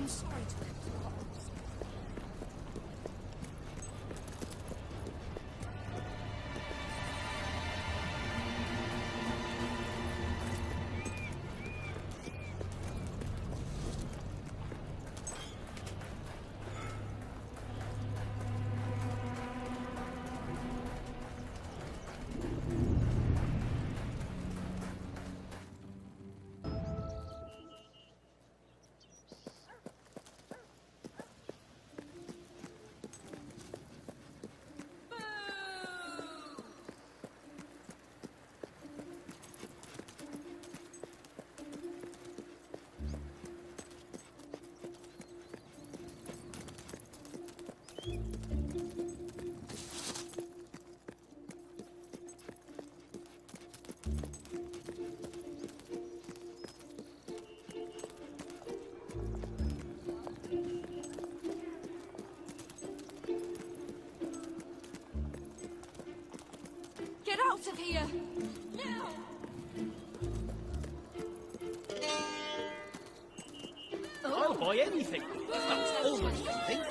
I'm sorry to live through problems. Get out of here! Now! I'll buy anything. That's always something.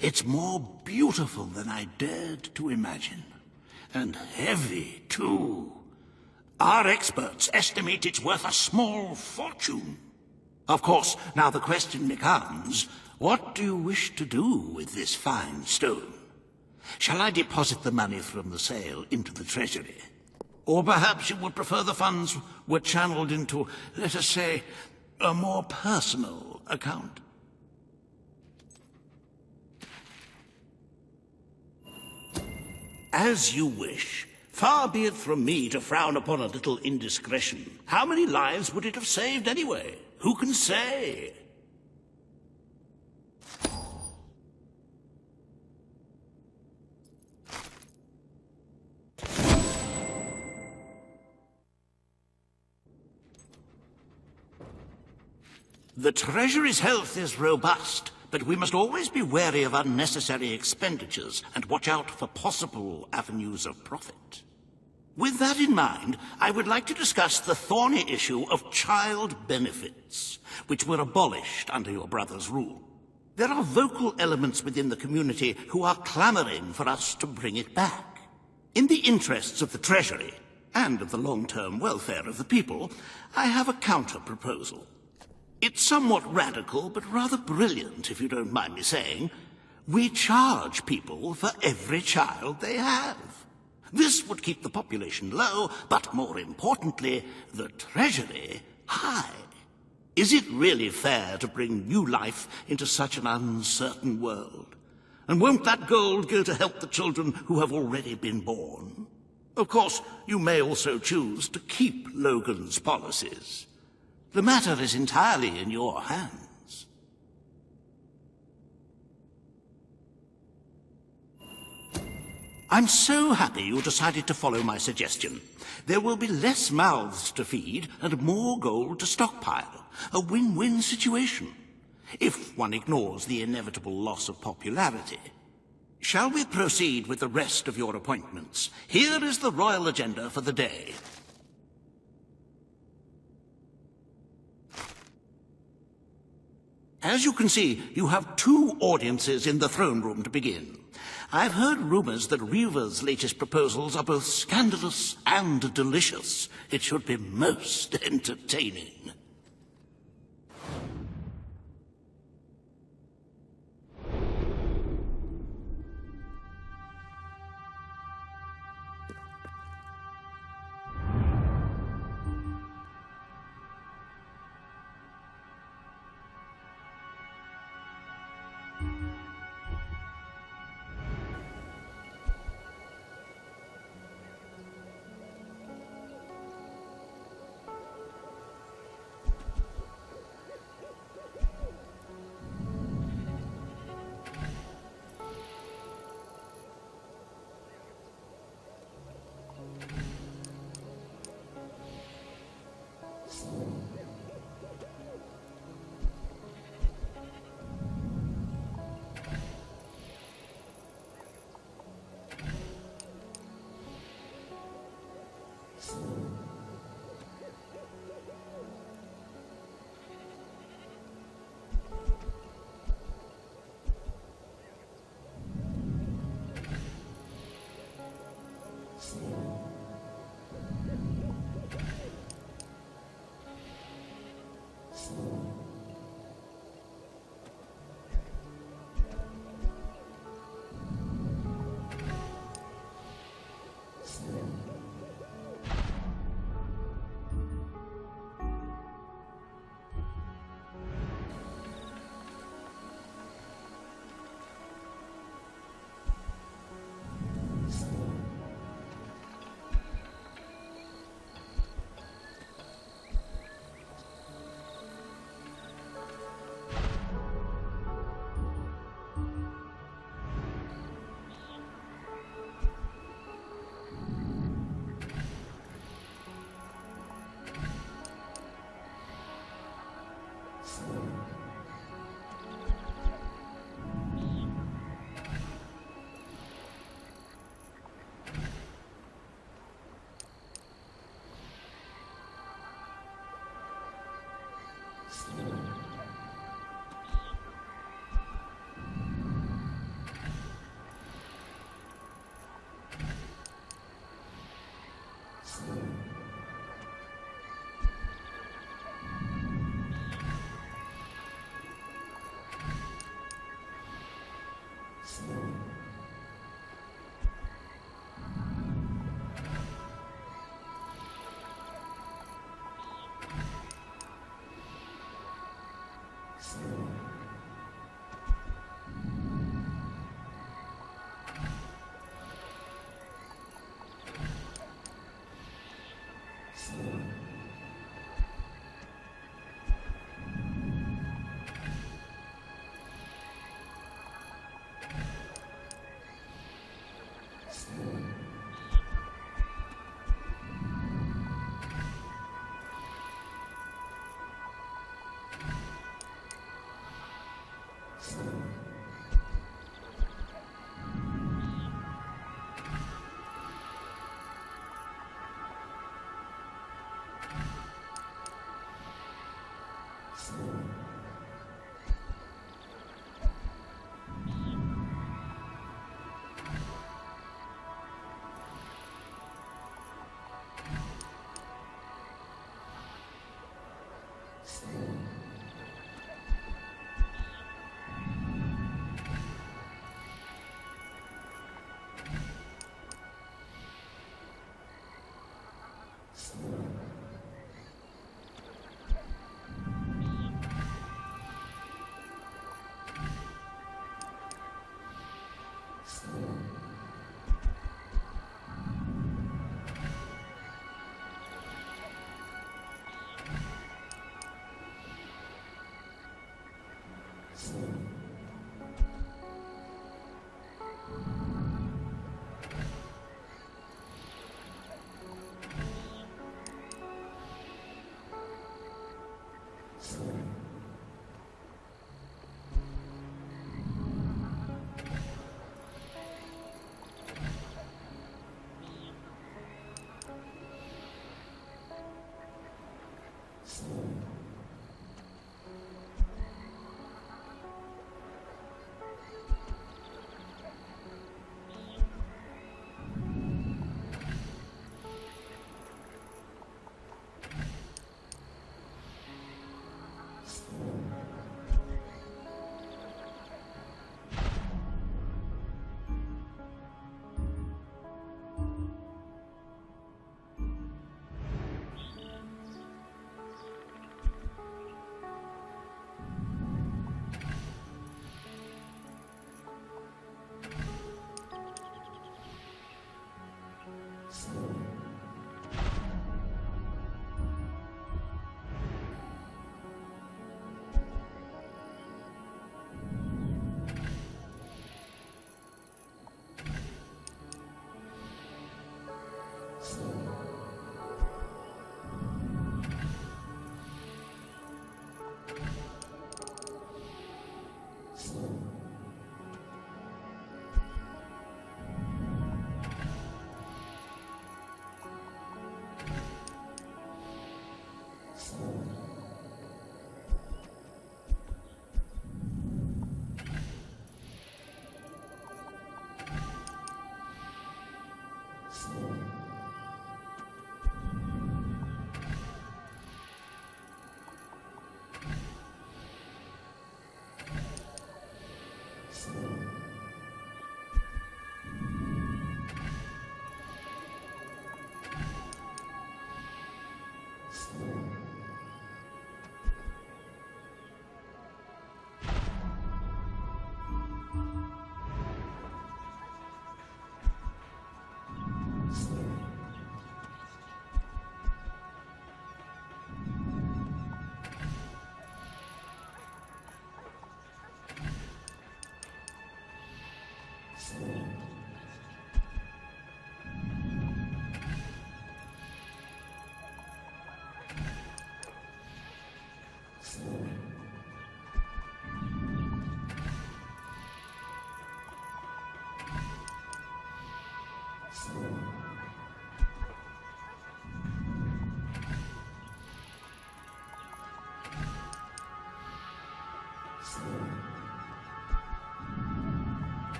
It's more beautiful than I dared to imagine. And heavy, too. Our experts estimate it's worth a small fortune. Of course, now the question becomes, what do you wish to do with this fine stone? Shall I deposit the money from the sale into the treasury? Or perhaps you would prefer the funds were channeled into, let us say, a more personal account? As you wish. Far be it from me to frown upon a little indiscretion. How many lives would it have saved anyway? Who can say? The Treasury's health is robust, but we must always be wary of unnecessary expenditures and watch out for possible avenues of profit. With that in mind, I would like to discuss the thorny issue of child benefits, which were abolished under your brother's rule. There are vocal elements within the community who are clamoring for us to bring it back. In the interests of the Treasury, and of the long-term welfare of the people, I have a counter-proposal. It's somewhat radical, but rather brilliant, if you don't mind me saying. We charge people for every child they have. This would keep the population low, but more importantly, the Treasury high. Is it really fair to bring new life into such an uncertain world? And won't that gold go to help the children who have already been born? Of course, you may also choose to keep Logan's policies. The matter is entirely in your hands. I'm so happy you decided to follow my suggestion. There will be less mouths to feed and more gold to stockpile. A win-win situation, if one ignores the inevitable loss of popularity. Shall we proceed with the rest of your appointments? Here is the royal agenda for the day. As you can see, you have 2 audiences in the throne room to begin. I've heard rumors that Reaver's latest proposals are both scandalous and delicious. It should be most entertaining.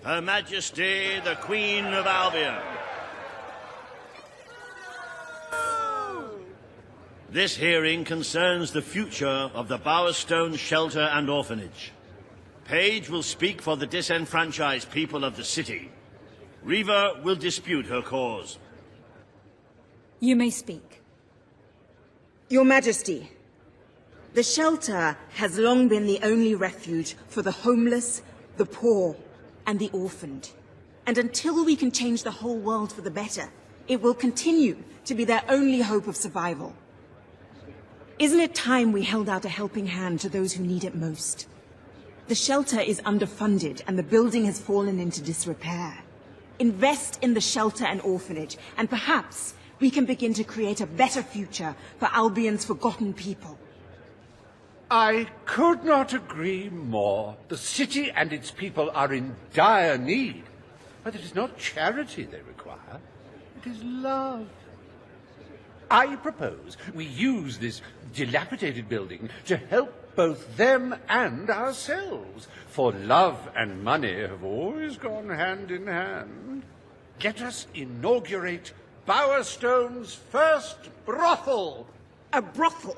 Her Majesty, the Queen of Albion. This hearing concerns the future of the Bowerstone Shelter and Orphanage. Paige will speak for the disenfranchised people of the city. Reva will dispute her cause. You may speak. Your Majesty, the shelter has long been the only refuge for the homeless, the poor, and the orphaned. And until we can change the whole world for the better, it will continue to be their only hope of survival. Isn't it time we held out a helping hand to those who need it most? The shelter is underfunded and the building has fallen into disrepair. Invest in the shelter and orphanage, and perhaps we can begin to create a better future for Albion's forgotten people. I could not agree more. The city and its people are in dire need. But it is not charity they require. It is love. I propose we use this dilapidated building to help both them and ourselves. For love and money have always gone hand in hand. Let us inaugurate Bowerstone's first brothel. A brothel?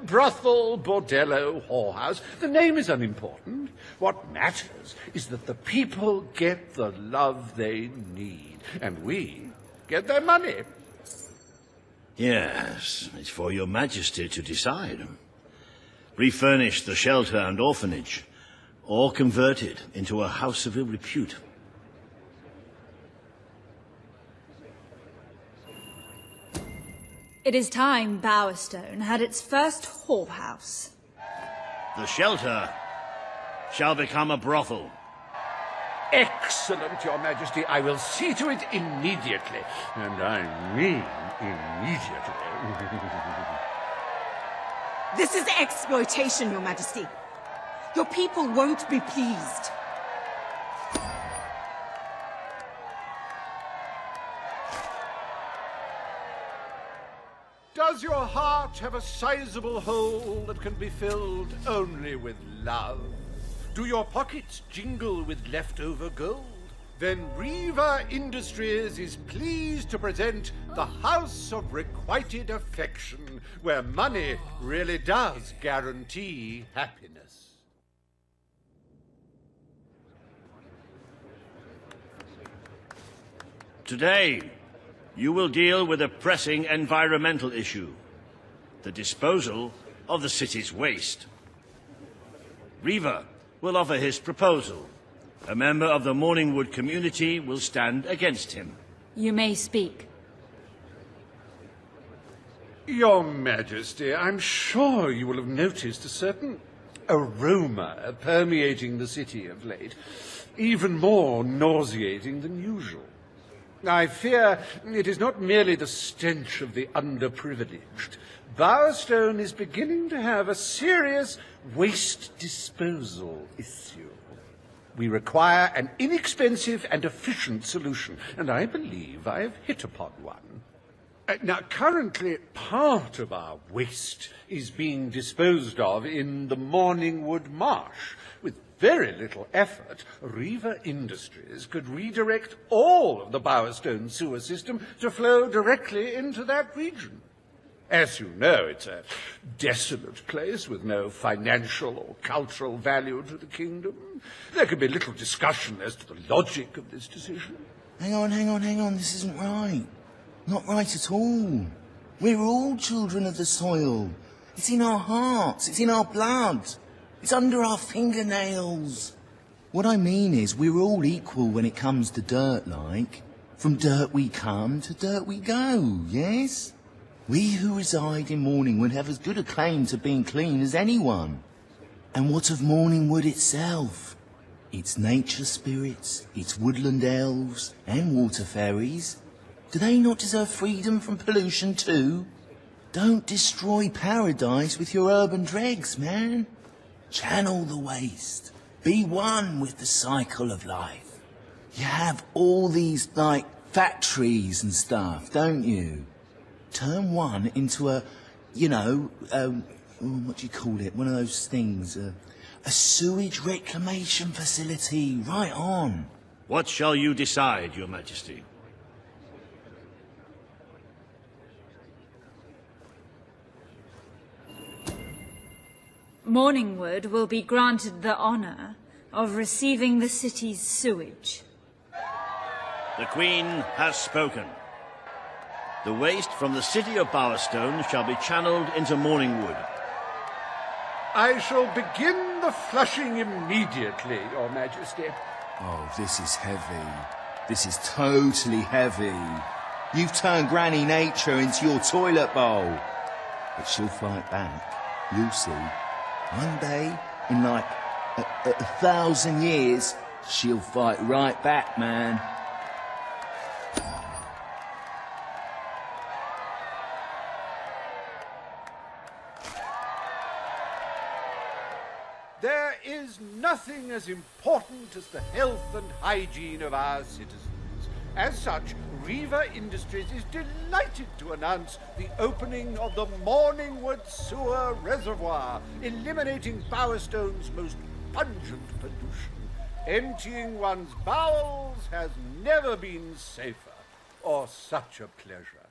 Brothel, bordello, whorehouse. The name is unimportant. What matters is that the people get the love they need, and we get their money. Yes, it's for your Majesty to decide. Refurnish the shelter and orphanage, or convert it into a house of ill repute. It is time Bowerstone had its first whorehouse. The shelter shall become a brothel. Excellent, Your Majesty. I will see to it immediately. And I mean immediately. This is exploitation, Your Majesty. Your people won't be pleased. Does your heart have a sizable hole that can be filled only with love? Do your pockets jingle with leftover gold? Then Reva Industries is pleased to present the House of Requited Affection, where money really does guarantee happiness. Today, you will deal with a pressing environmental issue, the disposal of the city's waste. Reva will offer his proposal. A member of the Morningwood community will stand against him. You may speak. Your Majesty, I'm sure you will have noticed a certain aroma permeating the city of late, even more nauseating than usual. I fear it is not merely the stench of the underprivileged. Bowerstone is beginning to have a serious waste disposal issue. We require an inexpensive and efficient solution, and I believe I have hit upon one. Now, currently, part of our waste is being disposed of in the Morningwood Marsh. With very little effort, Reva Industries could redirect all of the Bowerstone sewer system to flow directly into that region. As you know, it's a desolate place with no financial or cultural value to the kingdom. There could be little discussion as to the logic of this decision. Hang on, this isn't right. Not right at all. We're all children of the soil. It's in our hearts, it's in our blood. It's under our fingernails. What I mean is, we're all equal when it comes to dirt, like. From dirt we come to dirt we go, yes? We who reside in Morningwood have as good a claim to being clean as anyone. And what of Morningwood itself? Its nature spirits, its woodland elves, and water fairies. Do they not deserve freedom from pollution too? Don't destroy paradise with your urban dregs, man. Channel the waste. Be one with the cycle of life. You have all these, like, factories and stuff, don't you? Turn one into a, what do you call it? One of those things, a sewage reclamation facility. Right on. What shall you decide, Your Majesty? Morningwood will be granted the honor of receiving the city's sewage. The Queen has spoken. The waste from the city of Bowerstone shall be channeled into Morningwood. I shall begin the flushing immediately, Your Majesty. Oh, this is heavy. This is totally heavy. You've turned Granny Nature into your toilet bowl. But she'll fight back. You'll see. One day, in like a 1,000 years, she'll fight right back, man. There is nothing as important as the health and hygiene of our citizens. As such, Riva Industries is delighted to announce the opening of the Morningwood Sewer Reservoir, eliminating Bowerstone's most pungent pollution. Emptying one's bowels has never been safer, or such a pleasure.